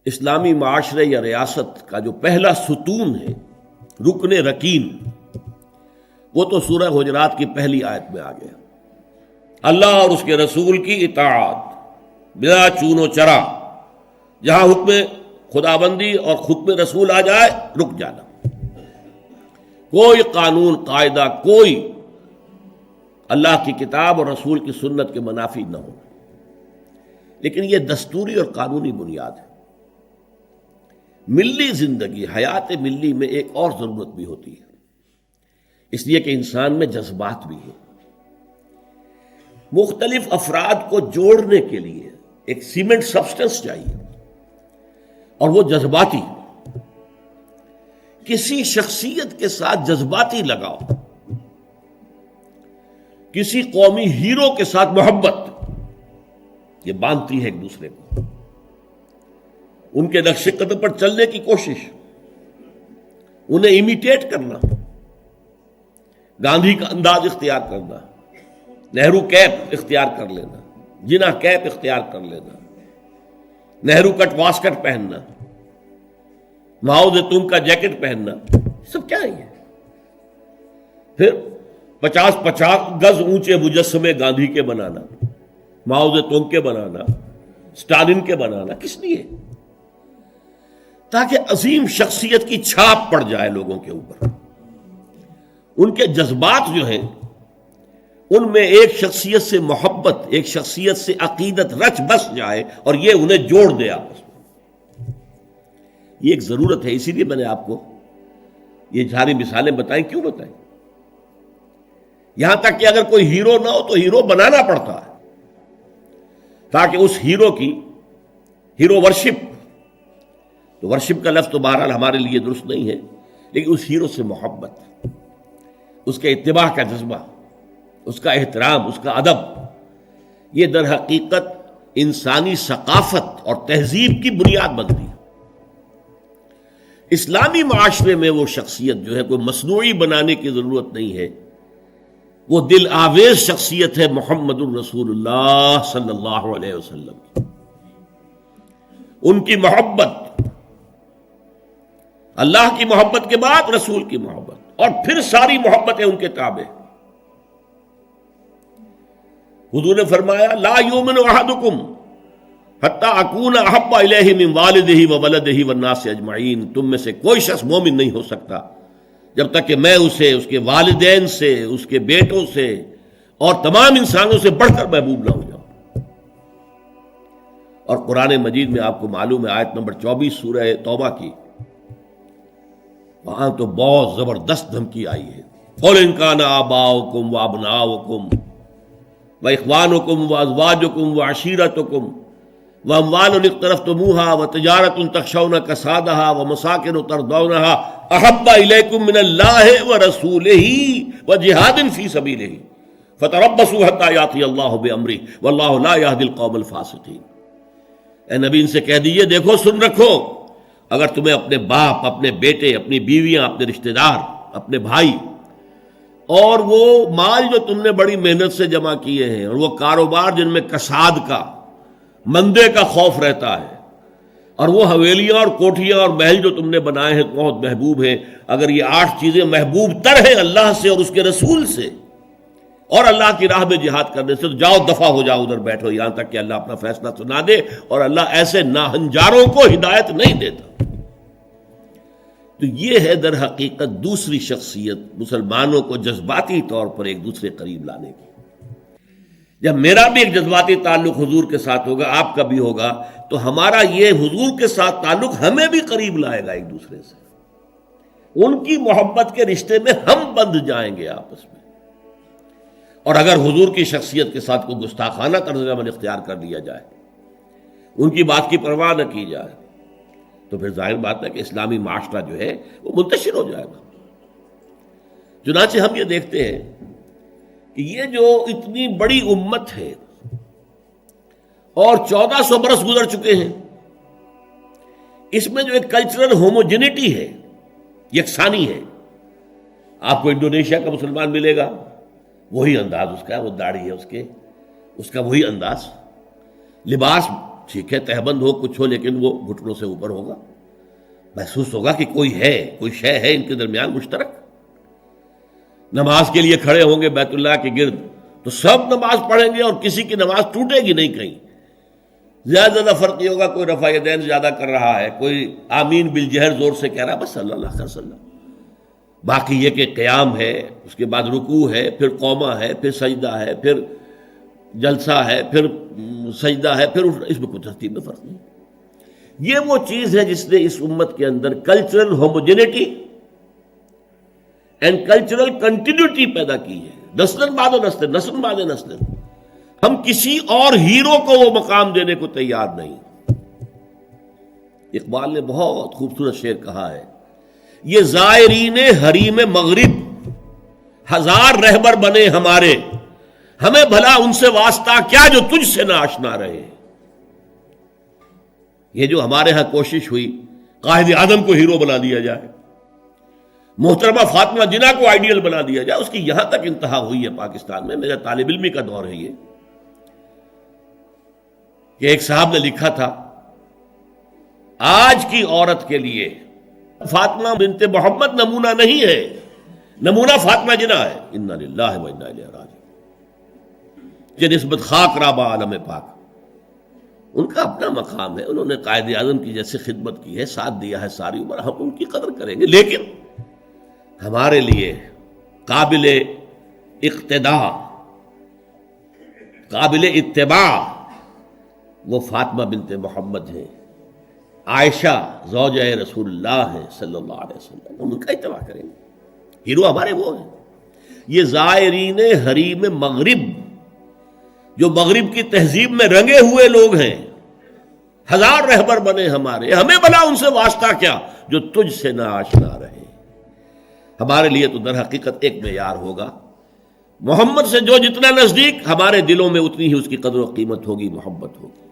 اسلامی معاشرے یا ریاست کا جو پہلا ستون ہے، رکن رکین، وہ تو سورہ حجرات کی پہلی آیت میں آ گیا۔ اللہ اور اس کے رسول کی اطاعت بلا چون و چرا، جہاں حکم خدابندی اور حکم رسول آ جائے رک جانا، کوئی قانون قاعدہ، کوئی اللہ کی کتاب اور رسول کی سنت کے منافی نہ ہو۔ لیکن یہ دستوری اور قانونی بنیاد ہے۔ ملی زندگی، حیات ملی میں ایک اور ضرورت بھی ہوتی ہے، اس لیے کہ انسان میں جذبات بھی ہیں۔ مختلف افراد کو جوڑنے کے لیے ایک سیمنٹ سبسٹنس چاہیے، اور وہ جذباتی، کسی شخصیت کے ساتھ جذباتی لگاؤ، کسی قومی ہیرو کے ساتھ محبت، یہ باندھتی ہے ایک دوسرے کو، ان کے نقش قدم پر چلنے کی کوشش، انہیں امیٹیٹ کرنا، گاندھی کا انداز اختیار کرنا، نہرو کیپ اختیار کر لینا، جناح کیپ اختیار کر لینا، نہرو کٹ واسکٹ پہننا، ماؤ زیتون کا جیکٹ پہننا، سب کیا ہے؟ پھر 50 گز اونچے مجسمے گاندھی کے بنانا، ماؤ زیتون کے بنانا، اسٹالن کے بنانا، کس لیے؟ تاکہ عظیم شخصیت کی چھاپ پڑ جائے لوگوں کے اوپر، ان کے جذبات جو ہیں ان میں ایک شخصیت سے محبت، ایک شخصیت سے عقیدت رچ بس جائے، اور یہ انہیں جوڑ دے آپس میں۔ یہ ایک ضرورت ہے، اسی لیے میں نے آپ کو یہ ساری مثالیں بتائیں۔ کیوں بتائیں؟ یہاں تک کہ اگر کوئی ہیرو نہ ہو تو ہیرو بنانا پڑتا ہے، تاکہ اس ہیرو کی ہیرو ورشپ، تو ورشپ کا لفظ تو بہرحال ہمارے لیے درست نہیں ہے، لیکن اس ہیرو سے محبت، اس کے اتباع کا جذبہ، اس کا احترام، اس کا ادب، یہ در حقیقت انسانی ثقافت اور تہذیب کی بنیاد بنتی ہے۔ اسلامی معاشرے میں وہ شخصیت جو ہے کوئی مصنوعی بنانے کی ضرورت نہیں ہے، وہ دل آویز شخصیت ہے محمد الرسول اللہ صلی اللہ علیہ وسلم کی۔ ان کی محبت، اللہ کی محبت کے بعد رسول کی محبت، اور پھر ساری محبتیں ان کے تابع۔ حضور نے فرمایا لا یؤمن احدکم حتی اکون احب الیہ من والدہ وولدہ والناس اجمعین، تم میں سے کوئی شخص مومن نہیں ہو سکتا جب تک کہ میں اسے اس کے والدین سے، اس کے بیٹوں سے اور تمام انسانوں سے بڑھ کر محبوب نہ ہو جاؤں۔ اور قرآن مجید میں آپ کو معلوم ہے آیت نمبر 24 سورہ توبہ کی، وہاں تو بہت زبردست دھمکی آئی ہے۔ قُلْ إِنْ كَانَ آبَاؤُكُمْ وَأَبْنَاؤُكُمْ وَإِخْوَانُكُمْ وَأَزْوَاجُكُمْ وَعَشِيرَتُكُمْ وَأَمْوَالٌ اقْتَرَفْتُمُوهَا وَتِجَارَةٌ تَخْشَوْنَ كَسَادَهَا وَمَسَاكِنُ تَرْضَوْنَهَا أَحَبَّ إِلَيْكُم مِّنَ اللَّهِ وَرَسُولِهِ وَجِهَادٍ فِي سَبِيلِهِ فَتَرَبَّصُوا حَتَّىٰ يَأْتِيَ اللَّهُ بِأَمْرِهِ وَاللَّهُ لَا يَهْدِي الْقَوْمَ الْفَاسِقِينَ۔ اے نبی ان سے کہہ دیجئے، دیکھو سن رکھو، اگر تمہیں اپنے باپ، اپنے بیٹے، اپنی بیویاں، اپنے رشتہ دار، اپنے بھائی، اور وہ مال جو تم نے بڑی محنت سے جمع کیے ہیں، اور وہ کاروبار جن میں کساد کا، مندے کا خوف رہتا ہے، اور وہ حویلیاں اور کوٹھیاں اور محل جو تم نے بنائے ہیں بہت محبوب ہیں، اگر یہ 8 چیزیں محبوب تر ہیں اللہ سے اور اس کے رسول سے اور اللہ کی راہ میں جہاد کرنے سے، تو جاؤ دفع ہو جاؤ، ادھر بیٹھو یہاں تک کہ اللہ اپنا فیصلہ سنا دے، اور اللہ ایسے ناہنجاروں کو ہدایت نہیں دیتا۔ تو یہ ہے در حقیقت دوسری شخصیت مسلمانوں کو جذباتی طور پر ایک دوسرے قریب لانے کی۔ جب میرا بھی ایک جذباتی تعلق حضور کے ساتھ ہوگا، آپ کا بھی ہوگا، تو ہمارا یہ حضور کے ساتھ تعلق ہمیں بھی قریب لائے گا ایک دوسرے سے، ان کی محبت کے رشتے میں ہم بندھ جائیں گے آپس میں۔ اور اگر حضور کی شخصیت کے ساتھ کوئی گستاخانہ طرز عمل اختیار کر لیا جائے، ان کی بات کی پرواہ نہ کی جائے، تو پھر ظاہر بات ہے کہ اسلامی معاشرہ جو ہے وہ منتشر ہو جائے گا۔ چنانچہ ہم یہ دیکھتے ہیں کہ یہ جو اتنی بڑی امت ہے اور 1400 برس گزر چکے ہیں، اس میں جو ایک کلچرل ہوموجینٹی ہے، یکسانی ہے۔ آپ کو انڈونیشیا کا مسلمان ملے گا، وہی انداز اس کا ہے، وہ داڑھی ہے اس کا وہی انداز، لباس ٹھیک ہے تہبند ہو کچھ ہو لیکن وہ گھٹنوں سے اوپر ہوگا، محسوس ہوگا کہ کوئی ہے، کوئی شے ہے ان کے درمیان مشترک۔ نماز کے لیے کھڑے ہوں گے بیت اللہ کے گرد تو سب نماز پڑھیں گے اور کسی کی نماز ٹوٹے گی نہیں، کہیں زیادہ فرق نہیں ہوگا، کوئی رفع یدین زیادہ کر رہا ہے، کوئی آمین بالجہر زور سے کہہ رہا ہے، بس صلی اللہ علیہ وسلم۔ باقی یہ کہ قیام ہے، اس کے بعد رکوع ہے، پھر قومہ ہے، پھر سجدہ ہے، پھر جلسہ ہے، پھر سجدہ ہے، پھر اس میں کوئی ترتیب میں فرق نہیں۔ یہ وہ چیز ہے جس نے اس امت کے اندر cultural homogeneity and cultural continuity پیدا کی ہے، نسل بعد نسل، نسل بعد نسل۔ ہم کسی اور ہیرو کو وہ مقام دینے کو تیار نہیں۔ اقبال نے بہت خوبصورت شعر کہا ہے، یہ زائرین حریم مغرب ہزار رہبر بنے ہمارے، ہمیں بھلا ان سے واسطہ کیا جو تجھ سے نہ آشنا رہے۔ یہ جو ہمارے ہاں کوشش ہوئی قائد اعظم کو ہیرو بنا دیا جائے، محترمہ فاطمہ جناح کو آئیڈیل بنا دیا جائے، اس کی یہاں تک انتہا ہوئی ہے پاکستان میں۔ میرا طالب علمی کا دور ہے یہ کہ ایک صاحب نے لکھا تھا، آج کی عورت کے لیے فاطمہ بنت محمد نمونہ نہیں ہے، نمونہ فاطمہ جناح ہے۔ انا للہ و انا الیہ راجعون۔ یہ نسبت خاک رابہ عالم پاک، ان کا اپنا مقام ہے، انہوں نے قائد اعظم کی جیسے خدمت کی ہے، ساتھ دیا ہے ساری عمر، ہم ان کی قدر کریں گے، لیکن ہمارے لیے قابل اقتداء، قابل اتباع وہ فاطمہ بنت محمد ہیں، عائشہ زوجہ رسول اللہ ہے صلی اللہ علیہ وسلم، ہم ان کا اتباع کریں گے۔ ہیرو ہمارے وہ ہیں۔ یہ زائرین حریم مغرب جو مغرب کی تہذیب میں رنگے ہوئے لوگ ہیں، ہزار رہبر بنے ہمارے، ہمیں بلا ان سے واسطہ کیا جو تجھ سے نہ آشنا رہے۔ ہمارے لیے تو در حقیقت ایک معیار ہوگا، محمد سے جو جتنا نزدیک، ہمارے دلوں میں اتنی ہی اس کی قدر و قیمت ہوگی، محبت ہوگی۔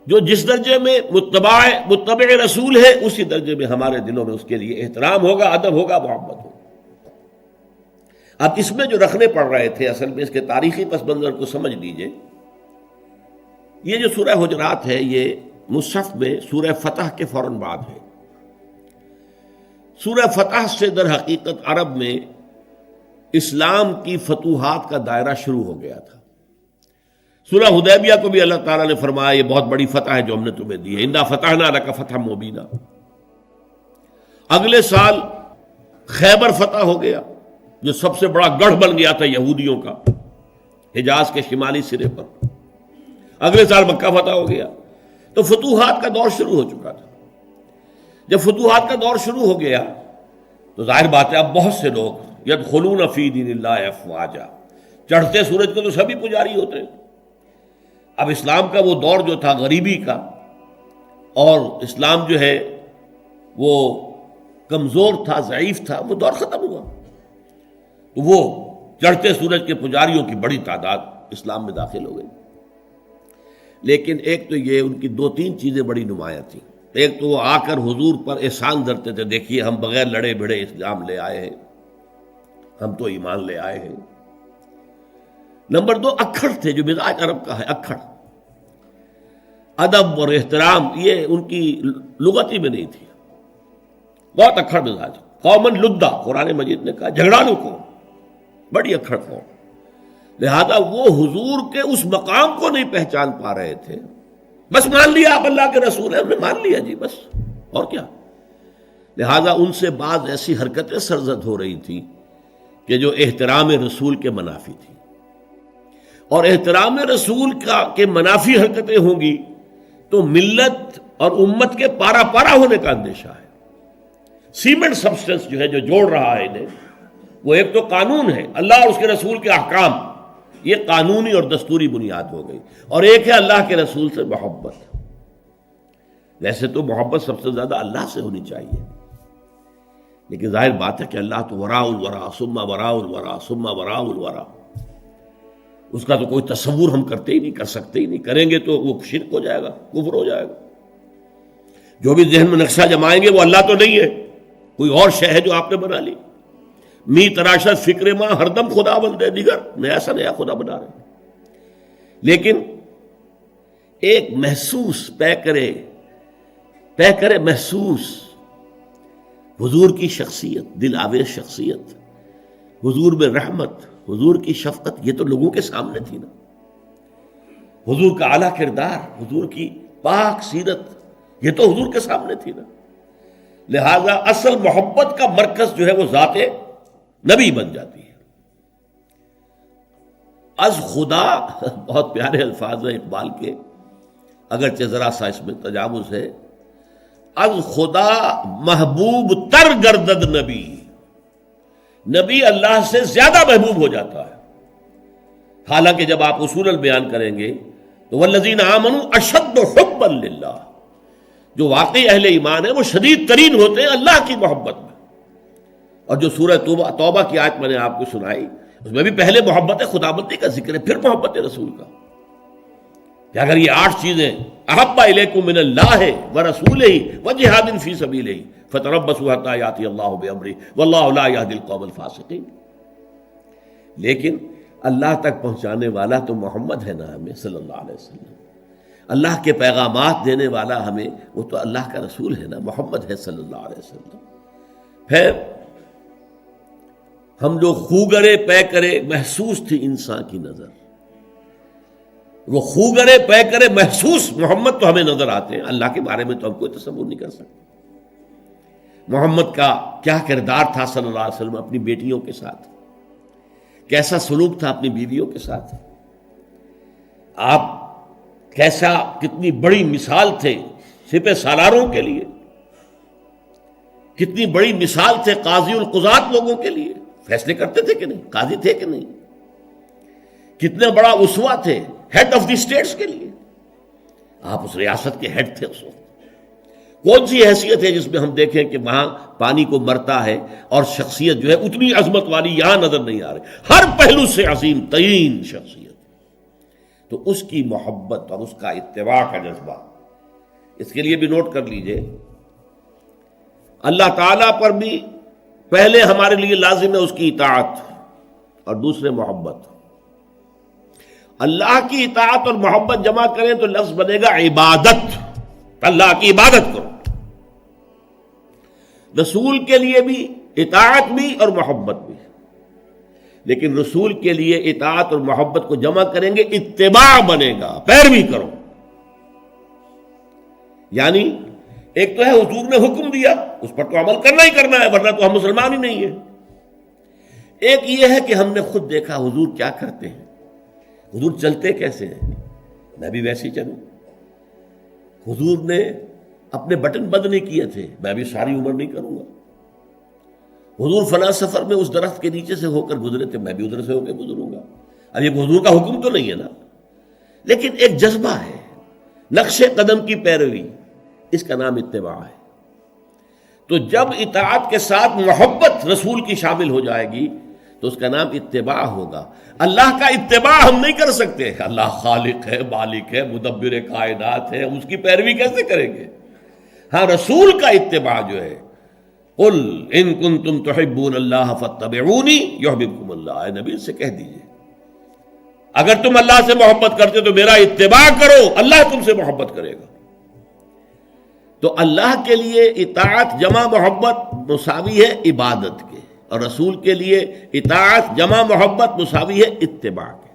جو جس درجے میں متبع رسول ہے، اسی درجے میں ہمارے دلوں میں اس کے لیے احترام ہوگا، ادب ہوگا، محبت ہوگا۔ اب اس میں جو رکھنے پڑ رہے تھے، اصل میں اس کے تاریخی پس منظر کو سمجھ لیجئے۔ یہ جو سورہ حجرات ہے، یہ مصحف میں سورہ فتح کے فوراً بعد ہے۔ سورہ فتح سے در حقیقت عرب میں اسلام کی فتوحات کا دائرہ شروع ہو گیا تھا۔ سورہ حدیبیہ کو بھی اللہ تعالیٰ نے فرمایا یہ بہت بڑی فتح ہے جو ہم نے تمہیں دی ہے، انا فتحنا لک فتحا مبینا۔ اگلے سال خیبر فتح ہو گیا، جو سب سے بڑا گڑھ بن گیا تھا یہودیوں کا حجاز کے شمالی سرے پر۔ اگلے سال مکہ فتح ہو گیا، تو فتوحات کا دور شروع ہو چکا تھا۔ جب فتوحات کا دور شروع ہو گیا تو ظاہر بات ہے اب بہت سے لوگ یدخلون فی دین اللہ افواجا، چڑھتے سورج کے تو سبھی پجاری ہوتے ہیں۔ اب اسلام کا وہ دور جو تھا غریبی کا، اور اسلام جو ہے وہ کمزور تھا، ضعیف تھا، وہ دور ختم ہوا۔ وہ چڑھتے سورج کے پجاریوں کی بڑی تعداد اسلام میں داخل ہو گئی۔ لیکن ایک تو یہ ان کی دو تین چیزیں بڑی نمایاں تھیں۔ ایک تو وہ آ کر حضور پر احسان دھرتے تھے، دیکھیے ہم بغیر لڑے بھڑے اسلام لے آئے ہیں، ہم تو ایمان لے آئے ہیں۔ نمبر دو اکھڑ تھے، جو مزاج عرب کا ہے، اکھڑ، ادب اور احترام یہ ان کی لغتی میں نہیں تھی، بہت اکھڑ مزاج، قومن لدہ قرآن مجید نے کہا، جھگڑالو قوم، بڑی اکھڑ قوم۔ لہذا وہ حضور کے اس مقام کو نہیں پہچان پا رہے تھے۔ بس مان لیا آپ اللہ کے رسول ہیں، ہم نے مان لیا جی، بس اور کیا۔ لہذا ان سے بعض ایسی حرکتیں سرزد ہو رہی تھی کہ جو احترام رسول کے منافی تھی، اور احترام رسول کے منافی حرکتیں ہوں گی تو ملت اور امت کے پارا پارا ہونے کا اندیشہ ہے۔ سیمنٹ سبسٹنس جو ہے، جو جوڑ رہا ہے انہیں، وہ ایک تو قانون ہے، اللہ اور اس کے رسول کے احکام، یہ قانونی اور دستوری بنیاد ہو گئی، اور ایک ہے اللہ کے رسول سے محبت۔ ویسے تو محبت سب سے زیادہ اللہ سے ہونی چاہیے، لیکن ظاہر بات ہے کہ اللہ تو وراء الورا ثم وراء الورا ثم وراء الورا، اس کا تو کوئی تصور ہم کرتے ہی نہیں، کر سکتے ہی نہیں، کریں گے تو وہ شرک ہو جائے گا، کفر ہو جائے گا۔ جو بھی ذہن میں نقشہ جمائیں گے وہ اللہ تو نہیں ہے، کوئی اور شے ہے جو آپ نے بنا لی۔ می تراشت فکر ماں ہر دم خدا بندے دیگر، نیا سا نیا خدا بنا رہے ہیں۔ لیکن ایک محسوس پے کرے محسوس حضور کی شخصیت، دل آویز شخصیت، حضور میں رحمت، حضور کی شفقت، یہ تو لوگوں کے سامنے تھی نا. حضور کا اعلیٰ کردار، حضور کی پاک سیرت، یہ تو حضور کے سامنے تھی نا. لہذا اصل محبت کا مرکز جو ہے وہ ذات نبی بن جاتی ہے. از خدا، بہت پیارے الفاظ ہیں اقبال کے، اگرچہ ذرا سا اس میں تجاوز ہے. از خدا محبوب تر گردد نبی، نبی اللہ سے زیادہ محبوب ہو جاتا ہے. حالانکہ جب آپ اصولاً بیان کریں گے تو والذین آمنوا اشد حبا للہ، جو واقعی اہل ایمان ہیں وہ شدید ترین ہوتے ہیں اللہ کی محبت میں. اور جو سورہ توبہ کی آیت میں نے آپ کو سنائی، اس میں بھی پہلے محبت خداوندی کا ذکر ہے، پھر محبت رسول کا. کہ اگر یہ 8 چیزیں احب الیکم من اللہ ورسولہ وجہاد فی سبیلہ فتربصوا حتی یاتی اللہ بامرہ واللہ لا یہدی القوم الفاسقین. لیکن اللہ تک پہنچانے والا تو محمد ہے نا ہمیں صلی اللہ علیہ وسلم. اللہ کے پیغامات دینے والا ہمیں، وہ تو اللہ کا رسول ہے نا، محمد ہے صلی اللہ علیہ وسلم. پھر ہم جو خوگرے پے کرے محسوس تھی انسان کی نظر، وہ خوگرے پے کرے محسوس محمد تو ہمیں نظر آتے ہیں. اللہ کے بارے میں تو ہم کوئی تصور نہیں کر سکتے. محمد کا کیا کردار تھا صلی اللہ علیہ وسلم اپنی بیٹیوں کے ساتھ، کیسا سلوک تھا اپنی بیویوں کے ساتھ. آپ کتنی بڑی مثال تھے سپہ سالاروں کے لیے، کتنی بڑی مثال تھے قاضی القضات لوگوں کے لیے. فیصلے کرتے تھے کہ نہیں، قاضی تھے کہ نہیں. کتنا بڑا اسوہ تھے ہیڈ آف دی اسٹیٹس کے لیے. آپ اس ریاست کے ہیڈ تھے اس وقت. کون سی حیثیت ہے جس میں ہم دیکھیں کہ وہاں پانی کو مرتا ہے اور شخصیت جو ہے اتنی عظمت والی یہاں نظر نہیں آ رہی، ہر پہلو سے عظیم ترین شخصیت. تو اس کی محبت اور اس کا اتباع کا جذبہ، اس کے لیے بھی نوٹ کر لیجئے، اللہ تعالیٰ پر بھی پہلے ہمارے لیے لازم ہے اس کی اطاعت اور دوسرے محبت. اللہ کی اطاعت اور محبت جمع کریں تو لفظ بنے گا عبادت. اللہ کی عبادت کرو. رسول کے لیے بھی اطاعت بھی اور محبت بھی، لیکن رسول کے لیے اطاعت اور محبت کو جمع کریں گے اتباع بنے گا، پیروی کرو. یعنی ایک تو ہے حضور نے حکم دیا، اس پر تو عمل کرنا ہی کرنا ہے، ورنہ تو ہم مسلمان ہی نہیں ہیں. ایک یہ ہے کہ ہم نے خود دیکھا حضور کیا کرتے ہیں، حضور چلتے کیسے ہیں، میں بھی ویسے ہی چلوں. حضور نے اپنے بٹن بند نہیں کیے تھے، میں بھی ساری عمر نہیں کروں گا. حضور فلاں سفر میں اس درخت کے نیچے سے ہو کر گزرے تھے، میں بھی ادھر سے ہو کے گزروں گا. اب یہ حضور کا حکم تو نہیں ہے نا، لیکن ایک جذبہ ہے، نقش قدم کی پیروی، اس کا نام اتباع ہے. تو جب اطاعت کے ساتھ محبت رسول کی شامل ہو جائے گی تو اس کا نام اتباع ہوگا. اللہ کا اتباع ہم نہیں کر سکتے، اللہ خالق ہے، مالک ہے، مدبر کائنات ہے، اس کی پیروی کیسے کریں گے؟ ہاں رسول کا اتباع جو ہے، قل ان کنتم تحبون اللہ فاتبعونی یحببکم اللہ، اے نبی سے کہہ دیجئے اگر تم اللہ سے محبت کرتے تو میرا اتباع کرو، اللہ تم سے محبت کرے گا. تو اللہ کے لیے اطاعت جمع محبت مساوی ہے عبادت کے، اور رسول کے لیے اطاعت جمع محبت مساوی ہے اتباع کے.